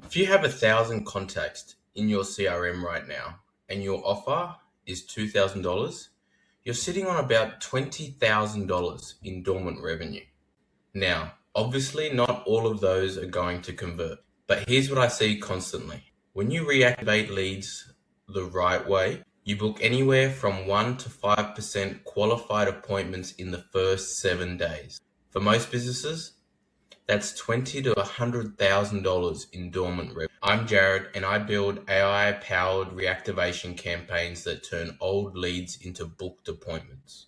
If you have 1,000 contacts in your CRM right now and your offer is $2,000, you're sitting on about $20,000 in dormant revenue. Now, obviously not all of those are going to convert, but here's what I see constantly. When you reactivate leads the right way, you book anywhere from 1 to 5% qualified appointments in the first 7 days. For most businesses, that's $20,000 to $100,000 in dormant revenue. I'm Jared, and I build AI-powered reactivation campaigns that turn old leads into booked appointments.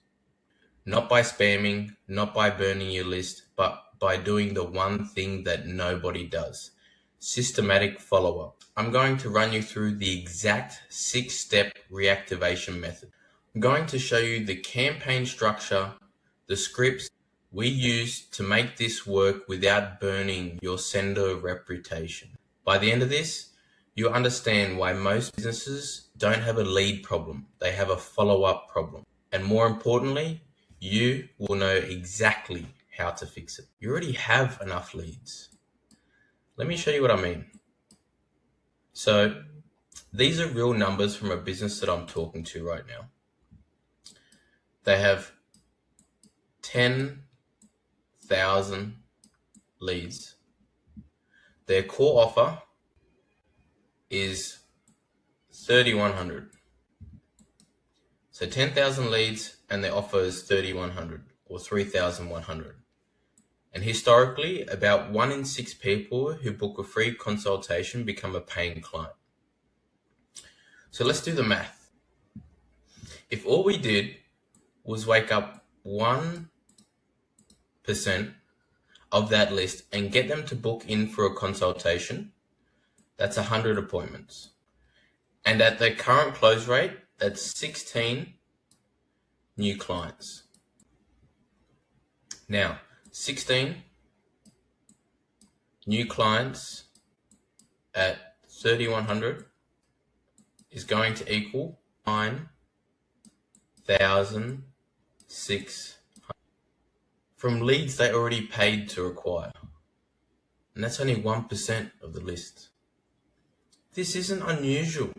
Not by spamming, not by burning your list, but by doing the one thing that nobody does: systematic follow-up. I'm going to run you through the exact 6-step reactivation method. I'm going to show you the campaign structure, the scripts we use to make this work without burning your sender reputation. By the end of this, you'll understand why most businesses don't have a lead problem. They have a follow-up problem. And more importantly, you will know exactly how to fix it. You already have enough leads. Let me show you what I mean. So these are real numbers from a business that I'm talking to right now. They have 10,000 leads. Their core offer is 3,100. So 10,000 leads and their offer is 3,100 or 3,100. And historically, about 1 in 6 people who book a free consultation become a paying client. So let's do the math. If all we did was wake up 1% of that list and get them to book in for a consultation, that's 100 appointments. And at the current close rate, that's 16 new clients. Now, 16 new clients at 3,100 is going to equal 9,600 from leads they already paid to acquire. And that's only 1% of the list. This isn't unusual.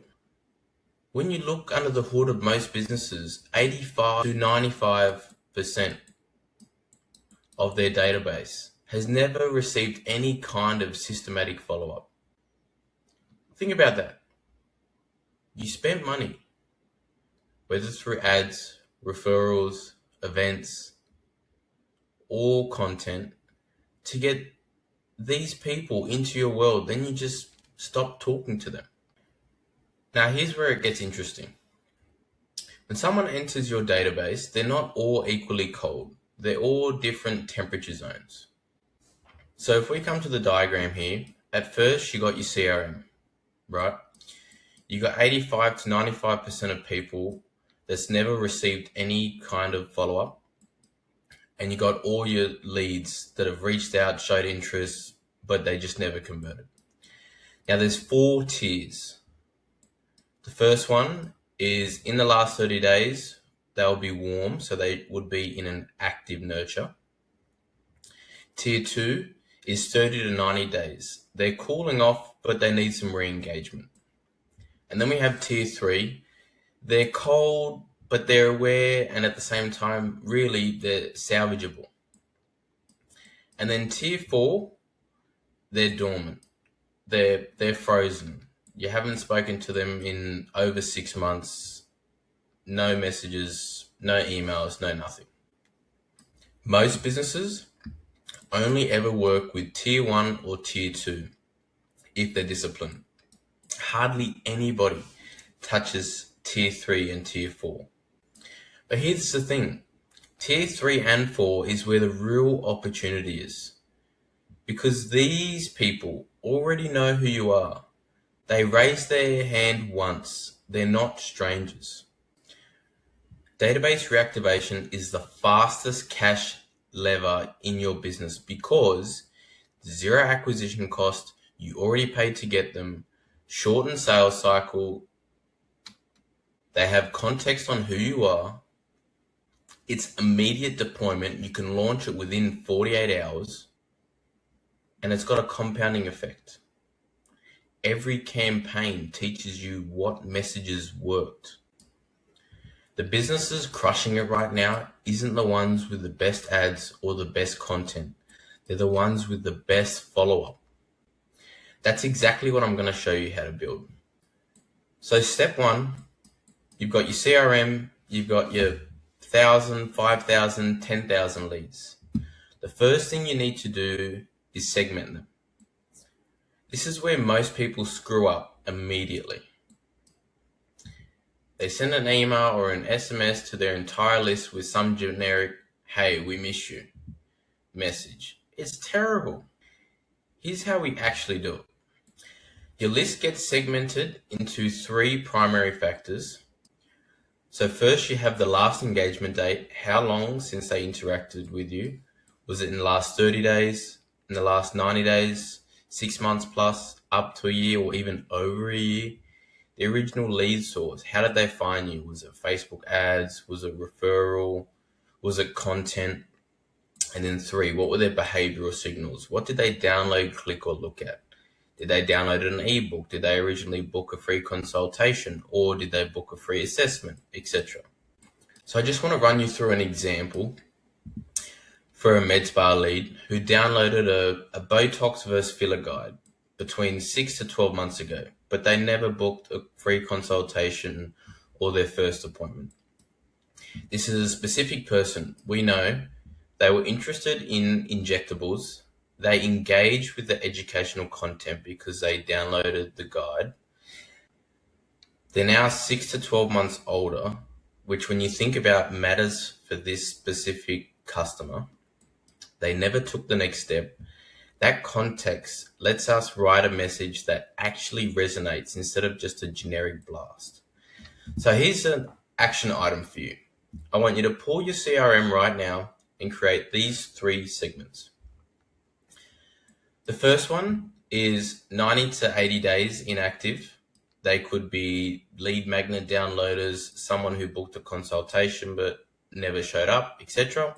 When you look under the hood of most businesses, 85 to 95% of their database has never received any kind of systematic follow-up. Think about that. You spent money, whether through ads, referrals, events, or content, to get these people into your world. Then you just stop talking to them. Now, here's where it gets interesting. When someone enters your database, they're not all equally cold. They're all different temperature zones. So if we come to the diagram here, at first you got your CRM, right? You got 85 to 95% of people that's never received any kind of follow-up. And you got all your leads that have reached out, showed interest, but they just never converted. Now there's 4 tiers. The first one is in the last 30 days, they'll be warm, so they would be in an active nurture. Tier 2 is 30 to 90 days. They're cooling off, but they need some re-engagement. And then we have tier 3. They're cold, but they're aware, and at the same time, really, they're salvageable. And then tier 4, they're dormant. They're frozen. You haven't spoken to them in over 6 months. No messages, no emails, no nothing. Most businesses only ever work with tier 1 or tier 2 if they're disciplined. Hardly anybody touches tier 3 and tier 4. But here's the thing. Tier 3 and 4 is where the real opportunity is. Because these people already know who you are. They raise their hand once. They're not strangers. Database reactivation is the fastest cash lever in your business because 0 acquisition cost, you already paid to get them, shortened sales cycle, they have context on who you are, it's immediate deployment, you can launch it within 48 hours, and it's got a compounding effect. Every campaign teaches you what messages worked. The businesses crushing it right now isn't the ones with the best ads or the best content. They're the ones with the best follow-up. That's exactly what I'm going to show you how to build. So step one, you've got your CRM, you've got your 1,000, 5,000, 10,000 leads. The first thing you need to do is segment them. This is where most people screw up immediately. They send an email or an SMS to their entire list with some generic, "Hey, we miss you" message. It's terrible. Here's how we actually do it. Your list gets segmented into 3 primary factors. So first you have the last engagement date, how long since they interacted with you. Was it in the last 30 days, in the last 90 days, 6 months plus, up to a year, or even over a year? The original lead source, how did they find you? Was it Facebook ads? Was it referral? Was it content? And then 3, what were their behavioral signals? What did they download, click, or look at? Did they download an ebook? Did they originally book a free consultation? Or did they book a free assessment, etc.? So I just want to run you through an example for a med spa lead who downloaded a Botox versus filler guide between 6 to 12 months ago, but they never booked a free consultation or their first appointment. This is a specific person. We know they were interested in injectables. They engaged with the educational content because they downloaded the guide. They're now 6 to 12 months older, which when you think about matters for this specific customer. They never took the next step. That context lets us write a message that actually resonates instead of just a generic blast. So here's an action item for you. I want you to pull your CRM right now and create these 3 segments. The first one is 90 to 80 days inactive. They could be lead magnet downloaders, someone who booked a consultation but never showed up, etc.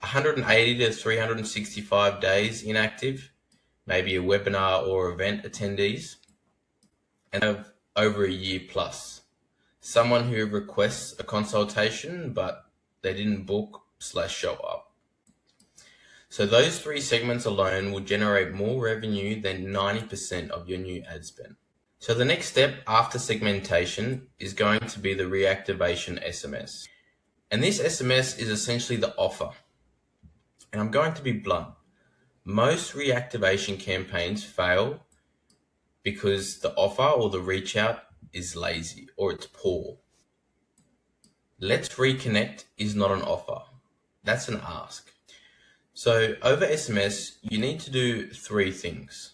180 to 365 days inactive, maybe a webinar or event attendees, and have over a year plus. Someone who requests a consultation but they didn't book/show up. So those 3 segments alone will generate more revenue than 90% of your new ad spend. So the next step after segmentation is going to be the reactivation SMS. And this SMS is essentially the offer. And I'm going to be blunt. Most reactivation campaigns fail because the offer or the reach out is lazy or it's poor. Let's reconnect is not an offer. That's an ask. So over SMS, you need to do 3 things.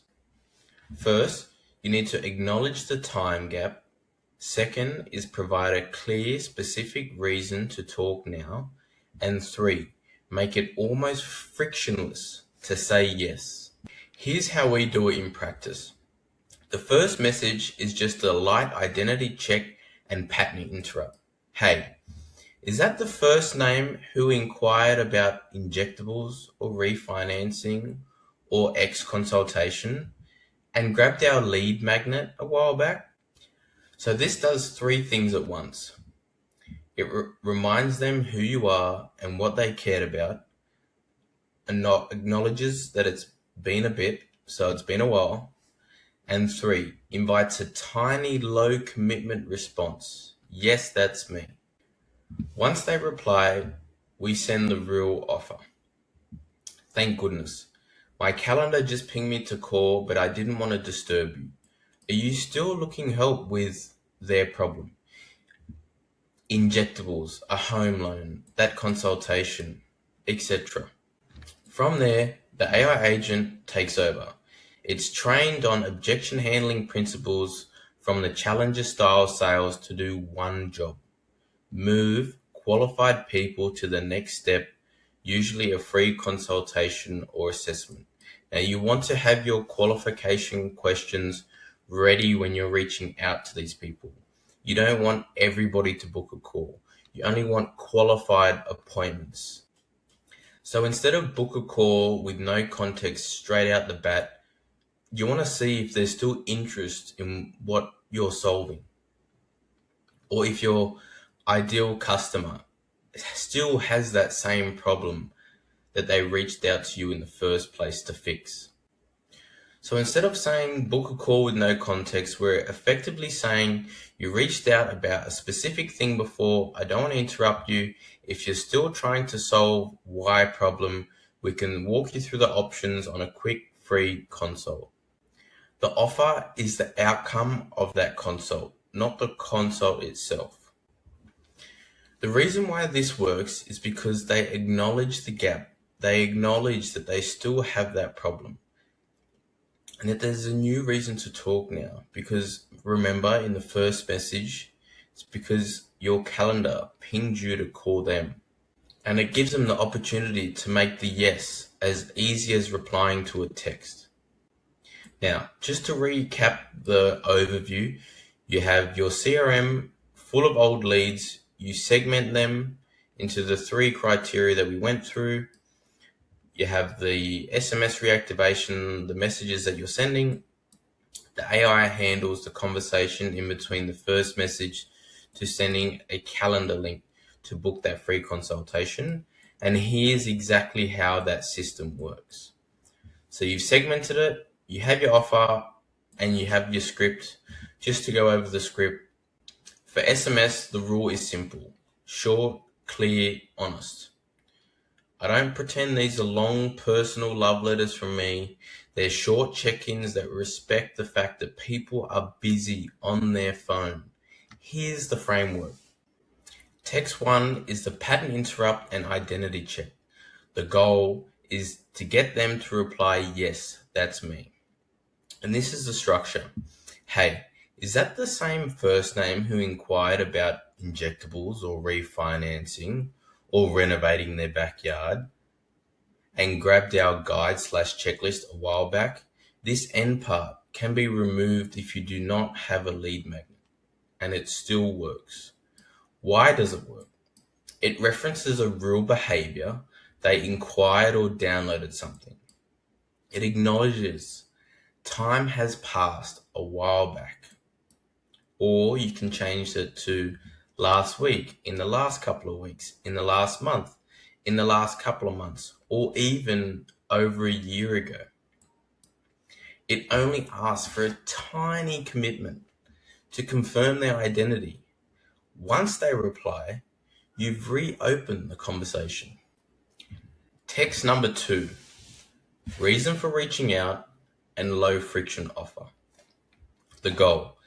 First, you need to acknowledge the time gap. Second is provide a clear, specific reason to talk now. And 3, make it almost frictionless to say yes. Here's how we do it in practice. The first message is just a light identity check and pattern interrupt. Hey, is that the first name who inquired about injectables or refinancing or X consultation and grabbed our lead magnet a while back? So this does 3 things at once. It reminds them who you are and what they cared about, and acknowledges that it's been a bit, so it's been a while. And 3, invites a tiny low commitment response. Yes, that's me. Once they reply, we send the real offer. Thank goodness. My calendar just pinged me to call, but I didn't want to disturb you. Are you still looking help with their problem? Injectables, a home loan, that consultation, etc. From there, the AI agent takes over. It's trained on objection handling principles from the challenger style sales to do one job. Move qualified people to the next step, usually a free consultation or assessment. Now you want to have your qualification questions ready when you're reaching out to these people. You don't want everybody to book a call. You only want qualified appointments. So instead of book a call with no context straight out the bat, you want to see if there's still interest in what you're solving, or if your ideal customer still has that same problem that they reached out to you in the first place to fix. So instead of saying book a call with no context, we're effectively saying you reached out about a specific thing before. I don't want to interrupt you. If you're still trying to solve Y problem, we can walk you through the options on a quick free consult. The offer is the outcome of that consult, not the consult itself. The reason why this works is because they acknowledge the gap. They acknowledge that they still have that problem. And that there's a new reason to talk now, because remember in the first message, it's because your calendar pinged you to call them. And it gives them the opportunity to make the yes as easy as replying to a text. Now, just to recap the overview, you have your CRM full of old leads. You segment them into the 3 criteria that we went through. You have the SMS reactivation, the messages that you're sending. The AI handles the conversation in between the first message to sending a calendar link to book that free consultation. And here's exactly how that system works. So you've segmented it, you have your offer, and you have your script. Just to go over the script, for SMS, the rule is simple: short, clear, honest. I don't pretend these are long personal love letters from me. They're short check-ins that respect the fact that people are busy on their phone. Here's the framework. Text 1 is the pattern interrupt and identity check. The goal is to get them to reply, yes, that's me. And this is the structure. Hey, is that the same first name who inquired about injectables or refinancing or renovating their backyard and grabbed our guide/checklist a while back? This end part can be removed if you do not have a lead magnet, and it still works. Why does it work? It references a real behavior. They inquired or downloaded something. It acknowledges time has passed a while back. Or you can change it to last week, in the last couple of weeks, in the last month, in the last couple of months, or even over a year ago. It only asks for a tiny commitment to confirm their identity. Once they reply, you've reopened the conversation. Text number 2, reason for reaching out and low friction offer. The goal: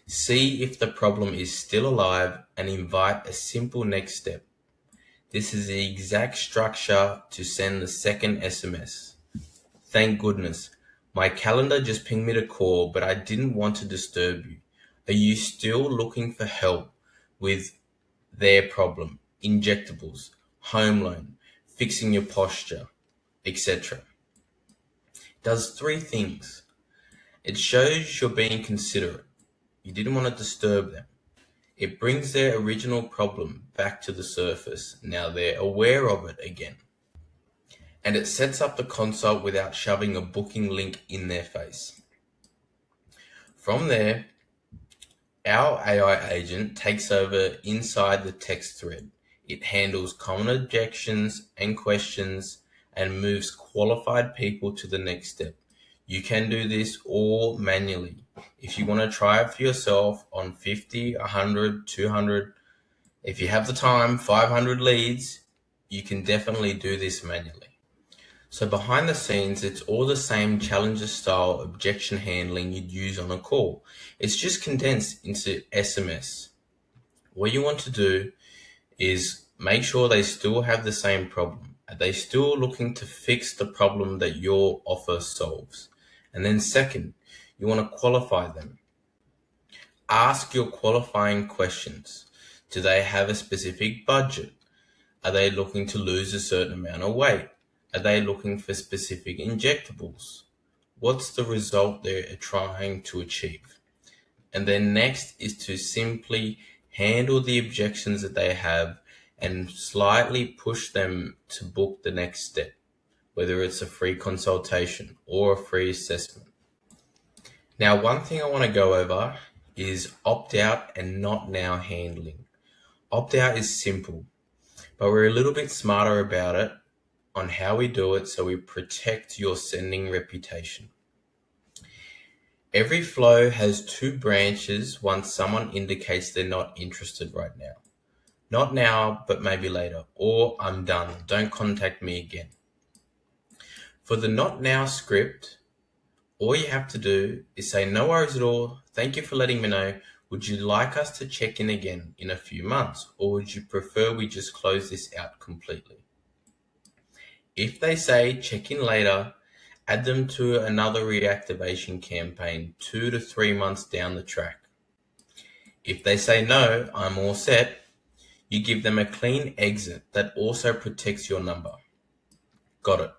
see if the problem is still alive and invite a simple next step. This is the exact structure to send the second SMS. Thank goodness. My calendar just pinged me to call, but I didn't want to disturb you. Are you still looking for help with their problem, injectables, home loan, fixing your posture, etc.? It does 3 things. It shows you're being considerate. You didn't want to disturb them. It brings their original problem back to the surface. Now they're aware of it again. And it sets up the consult without shoving a booking link in their face. From there, our AI agent takes over inside the text thread. It handles common objections and questions and moves qualified people to the next step. You can do this all manually. If you want to try it for yourself on 50, 100, 200, if you have the time, 500 leads, you can definitely do this manually. So behind the scenes, it's all the same challenger style objection handling you'd use on a call. It's just condensed into SMS. What you want to do is make sure they still have the same problem. Are they still looking to fix the problem that your offer solves? And then second, you want to qualify them. Ask your qualifying questions. Do they have a specific budget? Are they looking to lose a certain amount of weight? Are they looking for specific injectables? What's the result they're trying to achieve? And then next is to simply handle the objections that they have and slightly push them to book the next step, whether it's a free consultation or a free assessment. Now, one thing I want to go over is opt-out and not now handling. Opt-out is simple, but we're a little bit smarter about it on how we do it so we protect your sending reputation. Every flow has two branches once someone indicates they're not interested right now. Not now, but maybe later. Or I'm done. Don't contact me again. For the not now script, all you have to do is say, no worries at all. Thank you for letting me know. Would you like us to check in again in a few months? Or would you prefer we just close this out completely? If they say check in later, add them to another reactivation campaign 2 to 3 months down the track. If they say no, I'm all set, you give them a clean exit that also protects your number. Got it.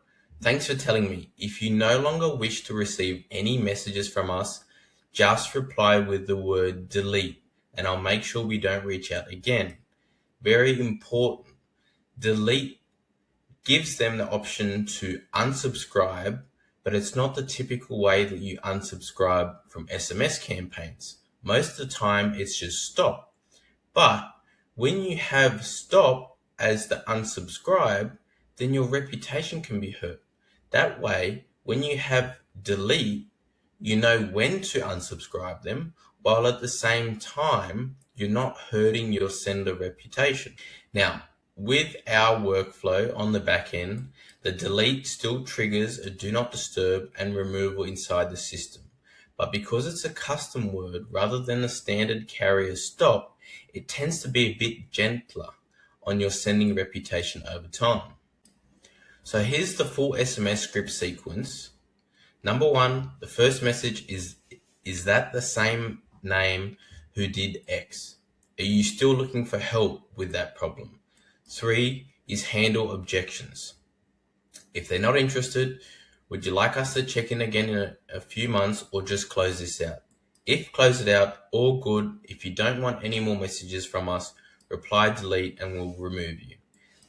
Thanks for telling me. If you no longer wish to receive any messages from us, just reply with the word delete and I'll make sure we don't reach out again. Very important. Delete gives them the option to unsubscribe, but it's not the typical way that you unsubscribe from SMS campaigns. Most of the time, it's just stop. But when you have stop as the unsubscribe, then your reputation can be hurt. That way, when you have delete, you know when to unsubscribe them, while at the same time, you're not hurting your sender reputation. Now, with our workflow on the back end, the delete still triggers a do not disturb and removal inside the system. But because it's a custom word rather than the standard carrier stop, it tends to be a bit gentler on your sending reputation over time. So here's the full SMS script sequence. Number one, the first message is that the same name who did X? Are you still looking for help with that problem? 3 is handle objections. If they're not interested, would you like us to check in again in a few months or just close this out? If close it out, all good. If you don't want any more messages from us, reply delete and we'll remove you.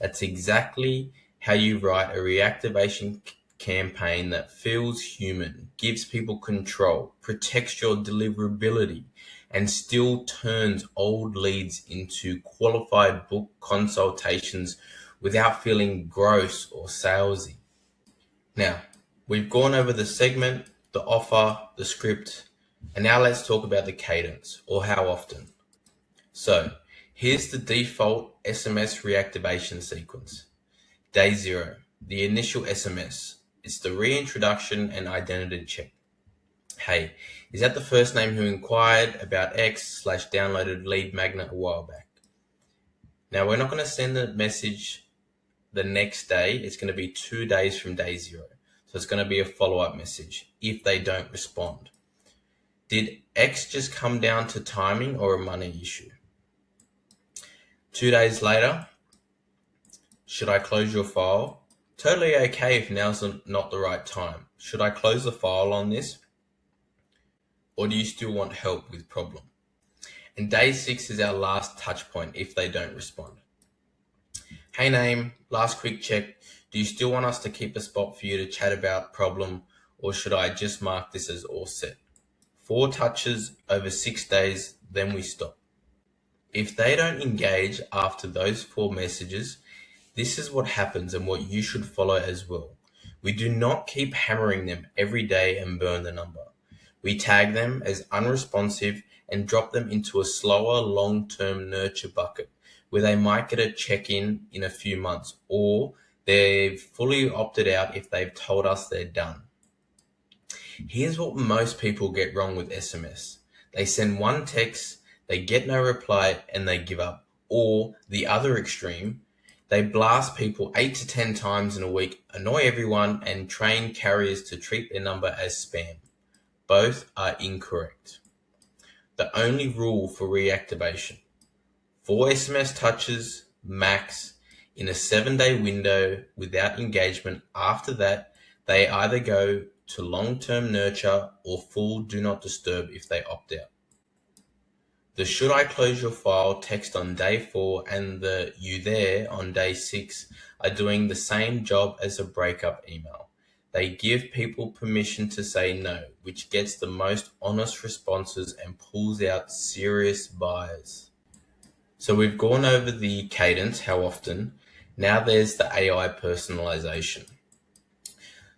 That's exactly how you write a reactivation campaign that feels human, gives people control, protects your deliverability, and still turns old leads into qualified book consultations without feeling gross or salesy. Now, we've gone over the segment, the offer, the script, and now let's talk about the cadence, or how often. So, here's the default SMS reactivation sequence. Day 0, the initial SMS. It's the reintroduction and identity check. Hey, is that the first name who inquired about X/downloaded lead magnet a while back? Now, we're not going to send the message the next day. It's going to be 2 days from day 0. So it's going to be a follow-up message if they don't respond. Did X just come down to timing or a money issue? 2 days later, should I close your file? Totally okay if now's not the right time. Should I close the file on this? Or do you still want help with problem? And day 6 is our last touch point if they don't respond. Hey name, last quick check. Do you still want us to keep a spot for you to chat about problem, or should I just mark this as all set? 4 touches over 6 days, then we stop. If they don't engage after those 4 messages, this is what happens and what you should follow as well. We do not keep hammering them every day and burn the number. We tag them as unresponsive and drop them into a slower long-term nurture bucket where they might get a check-in in a few months, or they've fully opted out if they've told us they're done. Here's what most people get wrong with SMS. They send one text, they get no reply, and they give up. Or the other extreme, they blast people 8 to 10 times in a week, annoy everyone, and train carriers to treat their number as spam. Both are incorrect. The only rule for reactivation: 4 SMS touches max in a 7-day window without engagement. After that, they either go to long-term nurture or full do not disturb if they opt out. The should I close your file text on day 4 and the you there on day 6 are doing the same job as a breakup email. They give people permission to say no, which gets the most honest responses and pulls out serious buyers. So we've gone over the cadence, how often. Now there's the AI personalization.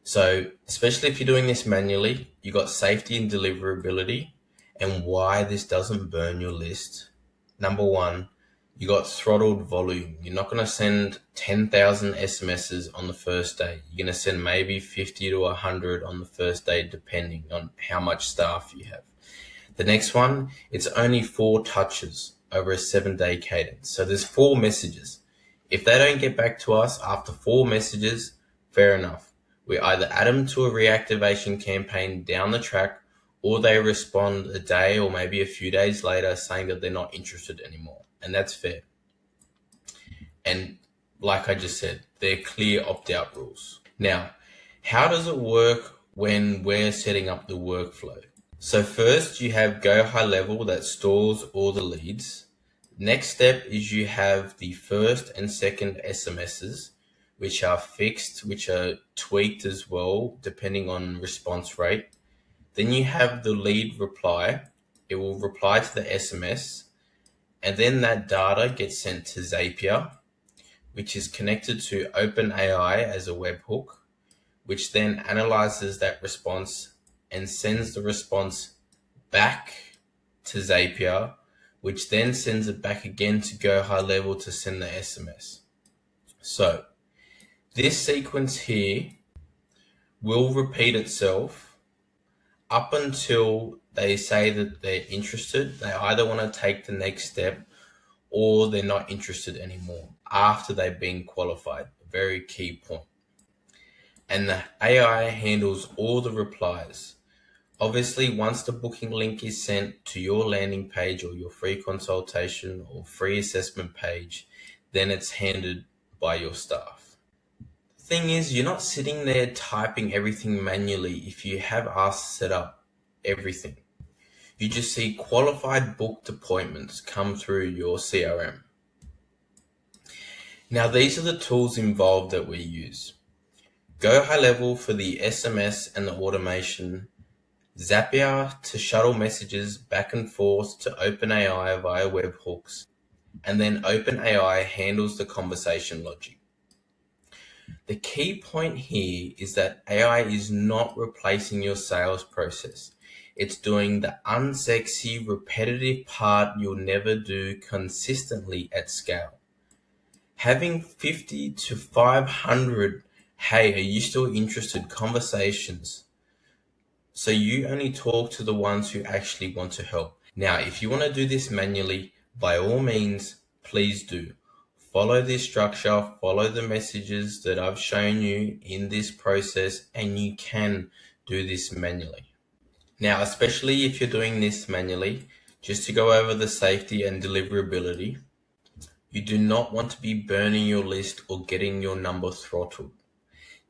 So especially if you're doing this manually, you got safety and deliverability and why this doesn't burn your list. Number one, you got throttled volume. You're not going to send 10,000 SMSs on the first day. You're going to send maybe 50 to 100 on the first day, depending on how much staff you have. The next one, it's only 4 touches over a 7-day cadence. So there's 4 messages. If they don't get back to us after 4 messages, fair enough. We either add them to a reactivation campaign down the track, or they respond a day or maybe a few days later saying that they're not interested anymore. And that's fair. And like I just said, they're clear opt-out rules. Now, how does it work when we're setting up the workflow? So first you have go high level that stores all the leads. Next step is you have the first and second SMSs, which are fixed, which are tweaked as well, depending on response rate. Then you have the lead reply. It will reply to the SMS, and then that data gets sent to Zapier, which is connected to OpenAI as a webhook, which then analyzes that response and sends the response back to Zapier, which then sends it back again to Go High Level to send the SMS. So this sequence here will repeat itself up until they say that they're interested. They either want to take the next step or they're not interested anymore after they've been qualified. A very key point. And the AI handles all the replies. Obviously, once the booking link is sent to your landing page or your free consultation or free assessment page, then it's handled by your staff. The thing is, you're not sitting there typing everything manually if you have us set up everything. You just see qualified booked appointments come through your CRM. Now, these are the tools involved that we use. Go High Level for the SMS and the automation, Zapier to shuttle messages back and forth to OpenAI via webhooks, and then OpenAI handles the conversation logic. The key point here is that AI is not replacing your sales process. It's doing the unsexy, repetitive part you'll never do consistently at scale. Having 50 to 500, hey, are you still interested conversations, so you only talk to the ones who actually want to help. Now, if you want to do this manually, by all means, please do. Follow this structure, follow the messages that I've shown you in this process, and you can do this manually. Now, especially if you're doing this manually, just to go over the safety and deliverability, you do not want to be burning your list or getting your number throttled.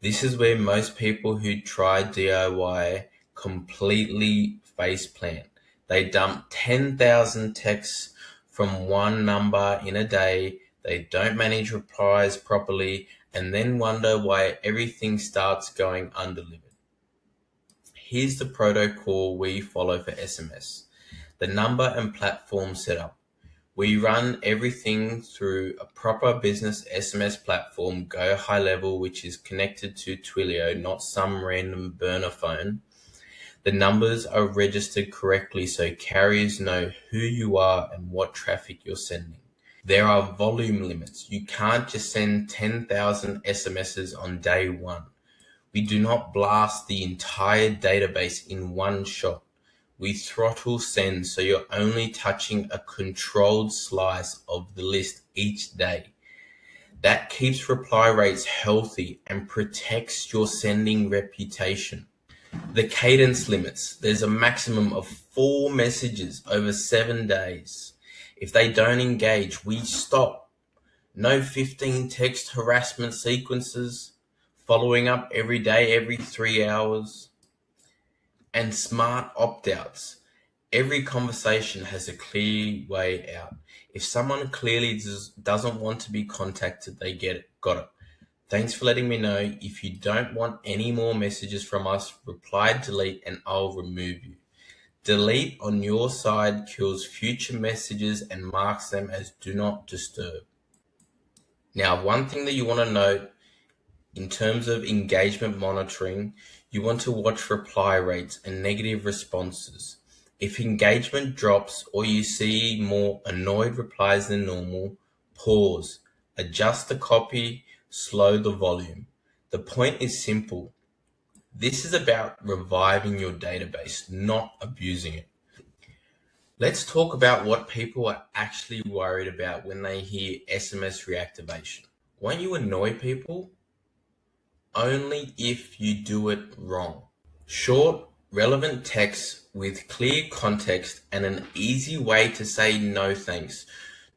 This is where most people who try DIY completely faceplant. They dump 10,000 texts from one number in a day. They don't manage replies properly and then wonder why everything starts going undelivered. Here's the protocol we follow for SMS. The number and platform setup. We run everything through a proper business SMS platform, Go High Level, which is connected to Twilio, not some random burner phone. The numbers are registered correctly so carriers know who you are and what traffic you're sending. There are volume limits. You can't just send 10,000 SMSs on day one. We do not blast the entire database in one shot. We throttle send so you're only touching a controlled slice of the list each day. That keeps reply rates healthy and protects your sending reputation. The cadence limits. There's a maximum of 4 messages over 7 days. If they don't engage, we stop. No 15 text harassment sequences, following up every day, every 3 hours. And smart opt-outs. Every conversation has a clear way out. If someone clearly doesn't want to be contacted, they got it. Thanks for letting me know. If you don't want any more messages from us, reply delete and I'll remove you. Delete on your side kills future messages and marks them as do not disturb. Now, one thing that you want to note in terms of engagement monitoring, you want to watch reply rates and negative responses. If engagement drops or you see more annoyed replies than normal, pause, adjust the copy, slow the volume. The point is simple. This is about reviving your database, not abusing it. Let's talk about what people are actually worried about when they hear SMS reactivation. Won't you annoy people? Only if you do it wrong. Short, relevant text with clear context and an easy way to say no thanks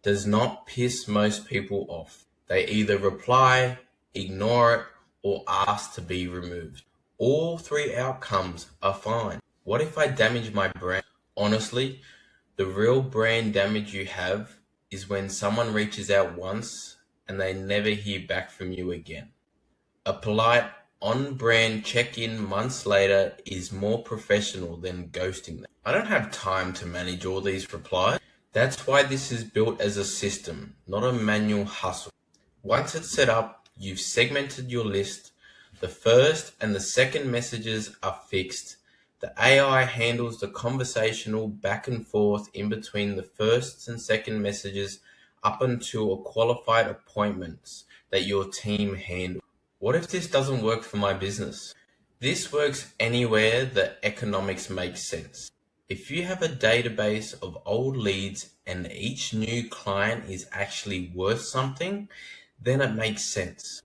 does not piss most people off. They either reply, ignore it, or ask to be removed. All three outcomes are fine. What if I damage my brand? Honestly, the real brand damage you have is when someone reaches out once and they never hear back from you again. A polite, on-brand check-in months later is more professional than ghosting them. I don't have time to manage all these replies. That's why this is built as a system, not a manual hustle. Once it's set up, you've segmented your list. The first and the second messages are fixed. The AI handles the conversational back and forth in between the first and second messages up until a qualified appointments that your team handles. What if this doesn't work for my business? This works anywhere the economics make sense. If you have a database of old leads and each new client is actually worth something, then it makes sense.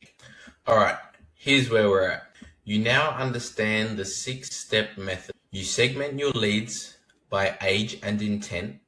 All right, here's where we're at. You now understand the 6-step method. You segment your leads by age and intent.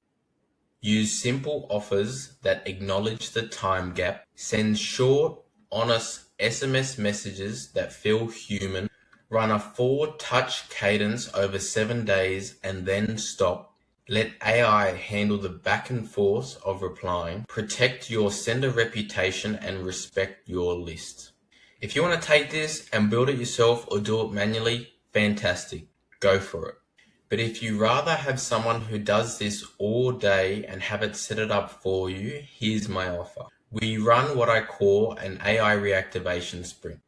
Use simple offers that acknowledge the time gap. Send short, honest SMS messages that feel human. Run a 4-touch cadence over 7 days and then stop. Let AI handle the back and forth of replying. Protect your sender reputation and respect your list. If you want to take this and build it yourself or do it manually, fantastic. Go for it. But if you rather have someone who does this all day and have it set it up for you, here's my offer. We run what I call an AI reactivation sprint.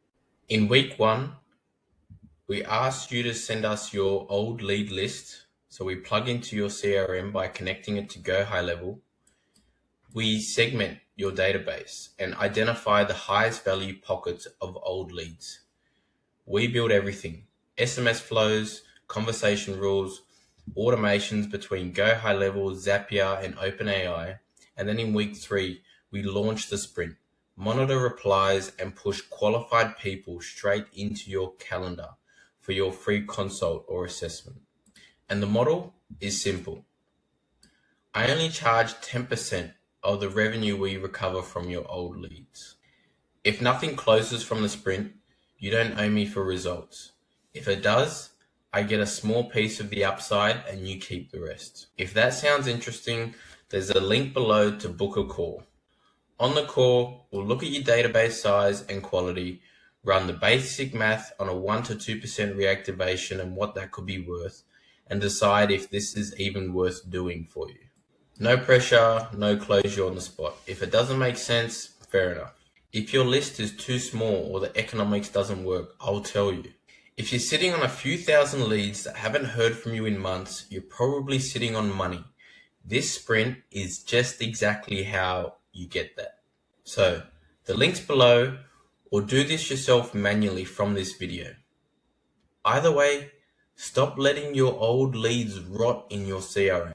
In week 1, we ask you to send us your old lead list. So we plug into your CRM by connecting it to Go High Level. We segment your database and identify the highest value pockets of old leads. We build everything: SMS flows, conversation rules, automations between Go High Level, Zapier, and OpenAI. And then in week 3, we launch the sprint, monitor replies, and push qualified people straight into your calendar for your free consult or assessment. And the model is simple. I only charge 10% of the revenue we recover from your old leads. If nothing closes from the sprint, you don't owe me for results. If it does, I get a small piece of the upside and you keep the rest. If that sounds interesting, there's a link below to book a call. On the call, we'll look at your database size and quality, run the basic math on a 1 to 2% reactivation and what that could be worth, and decide if this is even worth doing for you. No pressure, no closure on the spot. If it doesn't make sense, fair enough. If your list is too small or the economics doesn't work, I'll tell you. If you're sitting on a few thousand leads that haven't heard from you in months, you're probably sitting on money. This sprint is just exactly how you get that. So the link's below, or do this yourself manually from this video. Either way, stop letting your old leads rot in your CRM.